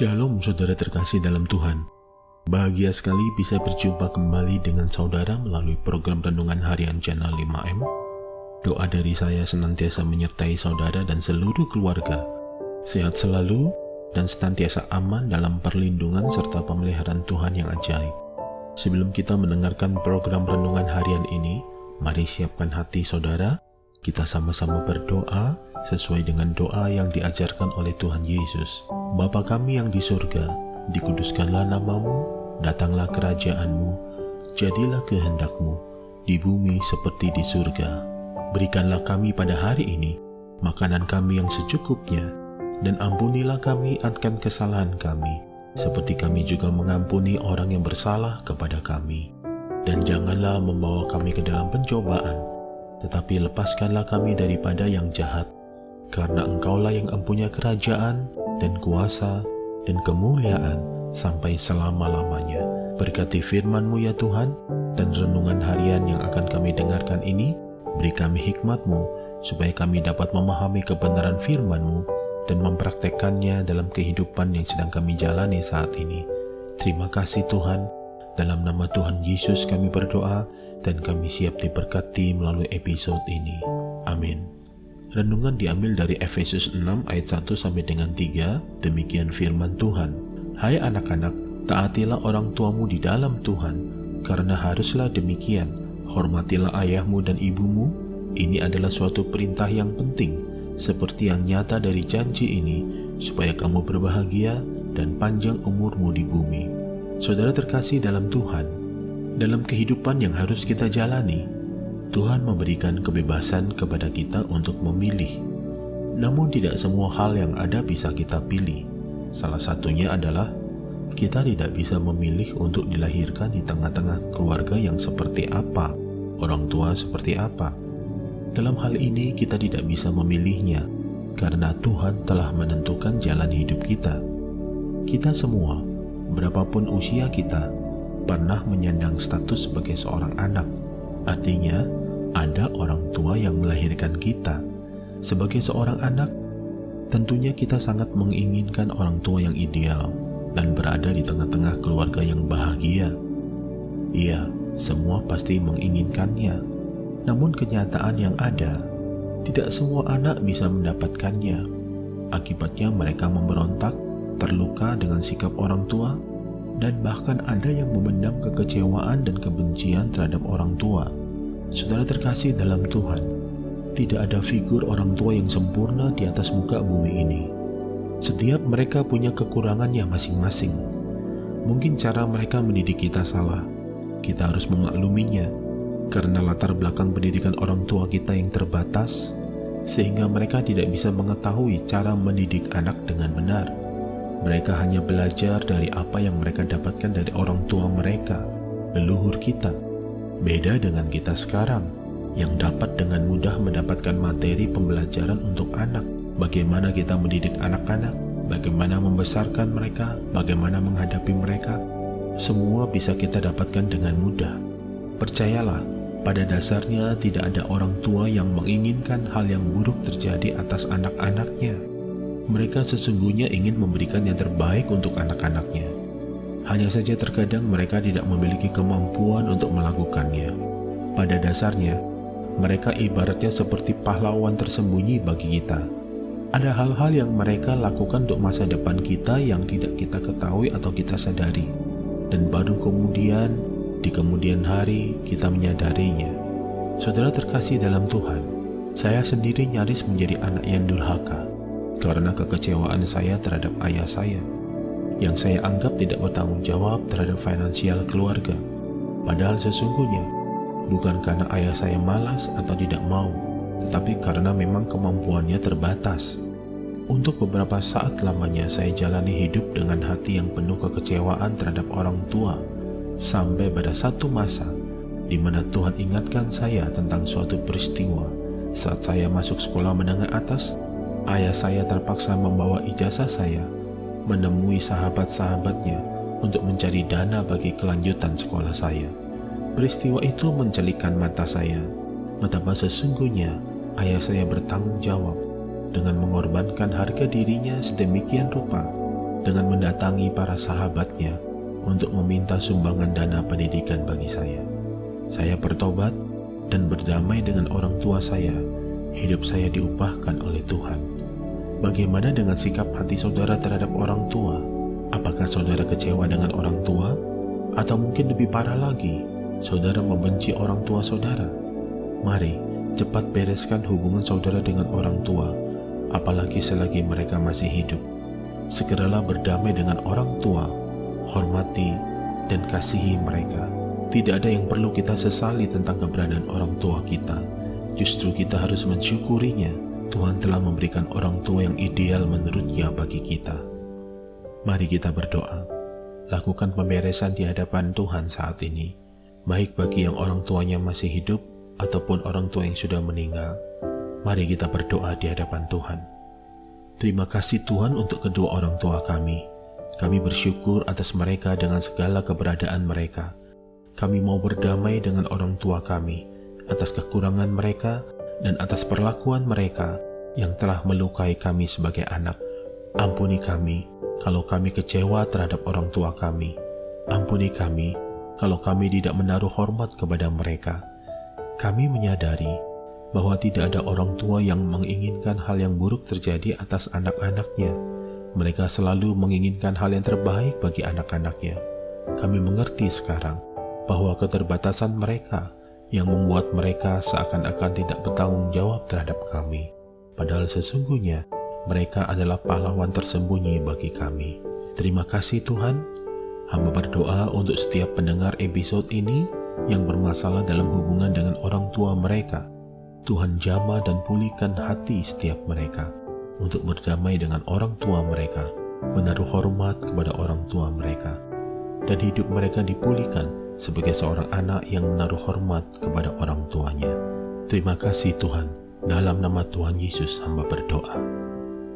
Shalom saudara terkasih dalam Tuhan. Bahagia sekali bisa berjumpa kembali dengan saudara melalui program Renungan Harian Channel 5M. Doa dari saya senantiasa menyertai saudara dan seluruh keluarga. Sehat selalu dan senantiasa aman dalam perlindungan serta pemeliharaan Tuhan yang ajaib. Sebelum kita mendengarkan program Renungan Harian ini, mari siapkan hati saudara. Kita sama-sama berdoa sesuai dengan doa yang diajarkan oleh Tuhan Yesus. Bapa kami yang di surga, dikuduskanlah namamu, datanglah kerajaanmu, jadilah kehendakmu, di bumi seperti di surga. Berikanlah kami pada hari ini makanan kami yang secukupnya, dan ampunilah kami akan kesalahan kami, seperti kami juga mengampuni orang yang bersalah kepada kami. Dan janganlah membawa kami ke dalam pencobaan, tetapi lepaskanlah kami daripada yang jahat, karena Engkaulah yang mempunyai kerajaan dan kuasa dan kemuliaan sampai selama-lamanya. Berkati firman-Mu ya Tuhan, dan renungan harian yang akan kami dengarkan ini, beri kami hikmat-Mu, supaya kami dapat memahami kebenaran firman-Mu dan mempraktekannya dalam kehidupan yang sedang kami jalani saat ini. Terima kasih Tuhan, dalam nama Tuhan Yesus kami berdoa, dan kami siap diberkati melalui episode ini. Amin. Renungan diambil dari Efesus 6 ayat 1 sampai dengan 3. Demikian firman Tuhan. Hai anak-anak, taatilah orang tuamu di dalam Tuhan, karena haruslah demikian. Hormatilah ayahmu dan ibumu. Ini adalah suatu perintah yang penting, seperti yang nyata dari janji ini, supaya kamu berbahagia dan panjang umurmu di bumi. Saudara terkasih dalam Tuhan, dalam kehidupan yang harus kita jalani, Tuhan memberikan kebebasan kepada kita untuk memilih. Namun tidak semua hal yang ada bisa kita pilih. Salah satunya adalah kita tidak bisa memilih untuk dilahirkan di tengah-tengah keluarga yang seperti apa, orang tua seperti apa. Dalam hal ini kita tidak bisa memilihnya, karena Tuhan telah menentukan jalan hidup kita. Kita semua, berapapun usia kita, pernah menyandang status sebagai seorang anak. Artinya, ada orang tua yang melahirkan kita. Sebagai seorang anak, tentunya kita sangat menginginkan orang tua yang ideal dan berada di tengah-tengah keluarga yang bahagia. Iya, semua pasti menginginkannya. Namun kenyataan yang ada, tidak semua anak bisa mendapatkannya. Akibatnya mereka memberontak, terluka dengan sikap orang tua, dan bahkan ada yang memendam kekecewaan dan kebencian terhadap orang tua. Saudara terkasih dalam Tuhan, tidak ada figur orang tua yang sempurna di atas muka bumi ini. Setiap mereka punya kekurangannya masing-masing. Mungkin cara mereka mendidik kita salah. Kita harus memakluminya, karena latar belakang pendidikan orang tua kita yang terbatas, sehingga mereka tidak bisa mengetahui cara mendidik anak dengan benar. Mereka hanya belajar dari apa yang mereka dapatkan dari orang tua mereka, leluhur kita. Beda dengan kita sekarang, yang dapat dengan mudah mendapatkan materi pembelajaran untuk anak. Bagaimana kita mendidik anak-anak, bagaimana membesarkan mereka, bagaimana menghadapi mereka. Semua bisa kita dapatkan dengan mudah. Percayalah, pada dasarnya tidak ada orang tua yang menginginkan hal yang buruk terjadi atas anak-anaknya. Mereka sesungguhnya ingin memberikan yang terbaik untuk anak-anaknya. Hanya saja terkadang mereka tidak memiliki kemampuan untuk melakukannya. Pada dasarnya, mereka ibaratnya seperti pahlawan tersembunyi bagi kita. Ada hal-hal yang mereka lakukan untuk masa depan kita yang tidak kita ketahui atau kita sadari. Dan baru kemudian, di kemudian hari, kita menyadarinya. Saudara terkasih dalam Tuhan, saya sendiri nyaris menjadi anak yang durhaka karena kekecewaan saya terhadap ayah saya, yang saya anggap tidak bertanggung jawab terhadap finansial keluarga. Padahal sesungguhnya, bukan karena ayah saya malas atau tidak mau, tetapi karena memang kemampuannya terbatas. Untuk beberapa saat lamanya saya jalani hidup dengan hati yang penuh kekecewaan terhadap orang tua, sampai pada satu masa di mana Tuhan ingatkan saya tentang suatu peristiwa. Saat saya masuk sekolah menengah atas, ayah saya terpaksa membawa ijazah saya menemui sahabat-sahabatnya untuk mencari dana bagi kelanjutan sekolah saya. Peristiwa itu mencelikkan mata saya, betapa sesungguhnya ayah saya bertanggung jawab dengan mengorbankan harga dirinya sedemikian rupa dengan mendatangi para sahabatnya untuk meminta sumbangan dana pendidikan bagi saya. Saya bertobat dan berdamai dengan orang tua saya. Hidup saya diubahkan oleh Tuhan. Bagaimana dengan sikap hati saudara terhadap orang tua? Apakah saudara kecewa dengan orang tua? Atau mungkin lebih parah lagi, saudara membenci orang tua saudara? Mari cepat bereskan hubungan saudara dengan orang tua, apalagi selagi mereka masih hidup. Segeralah berdamai dengan orang tua, hormati dan kasihi mereka. Tidak ada yang perlu kita sesali tentang keberadaan orang tua kita. Justru kita harus mensyukurinya. Tuhan telah memberikan orang tua yang ideal menurutnya bagi kita. Mari kita berdoa. Lakukan pemberesan di hadapan Tuhan saat ini, baik bagi yang orang tuanya masih hidup ataupun orang tua yang sudah meninggal. Mari kita berdoa di hadapan Tuhan. Terima kasih Tuhan untuk kedua orang tua kami. Kami bersyukur atas mereka dengan segala keberadaan mereka. Kami mau berdamai dengan orang tua kami atas kekurangan mereka dan atas perlakuan mereka yang telah melukai kami sebagai anak. Ampuni kami kalau kami kecewa terhadap orang tua kami. Ampuni kami kalau kami tidak menaruh hormat kepada mereka. Kami menyadari bahwa tidak ada orang tua yang menginginkan hal yang buruk terjadi atas anak-anaknya. Mereka selalu menginginkan hal yang terbaik bagi anak-anaknya. Kami mengerti sekarang bahwa keterbatasan mereka yang membuat mereka seakan-akan tidak bertanggung jawab terhadap kami. Padahal sesungguhnya mereka adalah pahlawan tersembunyi bagi kami. Terima kasih Tuhan. Hamba berdoa untuk setiap pendengar episode ini yang bermasalah dalam hubungan dengan orang tua mereka. Tuhan jamah dan pulihkan hati setiap mereka untuk berdamai dengan orang tua mereka, menaruh hormat kepada orang tua mereka, dan hidup mereka dipulihkan sebagai seorang anak yang menaruh hormat kepada orang tuanya. Terima kasih Tuhan. Dalam nama Tuhan Yesus hamba berdoa.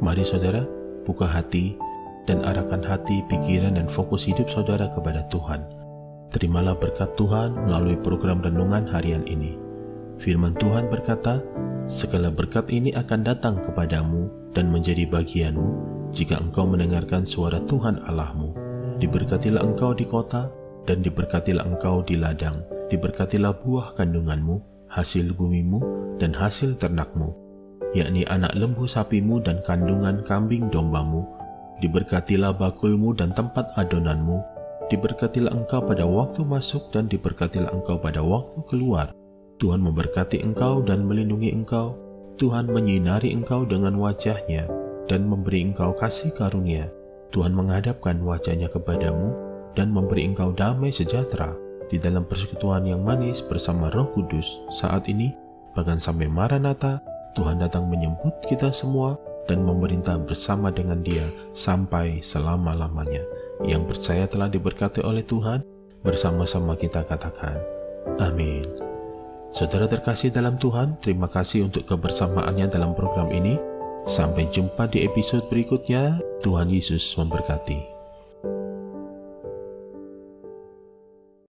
Mari saudara, buka hati dan arahkan hati, pikiran dan fokus hidup saudara kepada Tuhan. Terimalah berkat Tuhan melalui program renungan harian ini. Firman Tuhan berkata, segala berkat ini akan datang kepadamu dan menjadi bagianmu jika engkau mendengarkan suara Tuhan Allahmu. Diberkatilah engkau di kota dan diberkatilah engkau di ladang. Diberkatilah buah kandunganmu, hasil bumimu dan hasil ternakmu, yakni anak lembu sapimu dan kandungan kambing dombamu. Diberkatilah bakulmu dan tempat adonanmu. Diberkatilah engkau pada waktu masuk dan diberkatilah engkau pada waktu keluar. Tuhan memberkati engkau dan melindungi engkau. Tuhan menyinari engkau dengan wajahnya dan memberi engkau kasih karunia. Tuhan menghadapkan wajahnya kepadamu dan memberi engkau damai sejahtera di dalam persekutuan yang manis bersama Roh Kudus saat ini, bahkan sampai Maranatha. Tuhan datang menjemput kita semua dan memerintah bersama dengan Dia sampai selama-lamanya. Yang percaya telah diberkati oleh Tuhan, bersama-sama kita katakan, amin. Saudara terkasih dalam Tuhan, terima kasih untuk kebersamaannya dalam program ini. Sampai jumpa di episode berikutnya. Tuhan Yesus memberkati.